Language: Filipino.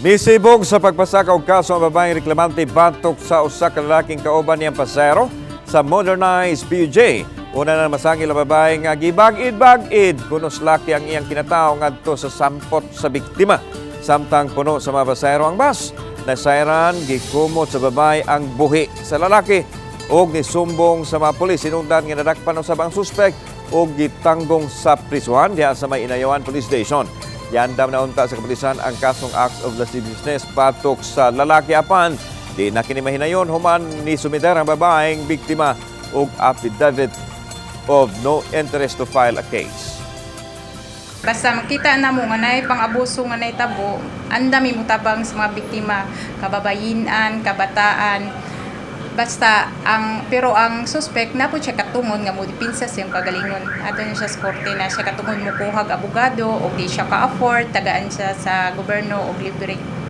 Nisibog sa pagpasaka og kaso ang babaeng reklamante batok sa usa ka lalaking kauban niyang pasahero sa modernized PUJ. Una na masangil ang babae nga gibag-id kuno laki ang iyang kinatao ngadto sa sampot sa biktima. Samtang puno sa mga pasahero ang bus, nasayran gikumot sa babae ang buhi sa lalaki og nisumbong sa mga pulis. Sinundan nga nadakpan ang sabang suspect og gitanggong sa prisuhan diha sa may Inayawan Police Station. Yandam na unta sa kapulisan ang kasong acts of lascivious business patok sa lalaki apan. Di na kini mahinayon human ni sumider ang babaeng biktima og affidavit of no interest to file a case. Basta makita na mo nga nay pang-abuso nga nay tabo, andami mo tabang sa mga biktima, kababayinan, kabataan. Basta pero ang suspect na po siya katungon nga mo dipinsa siyang kagalingon. Ato na siya sa korte na siya katungon mo kuhag abogado o di siya ka-afford, tagaan siya sa gobyerno o libre.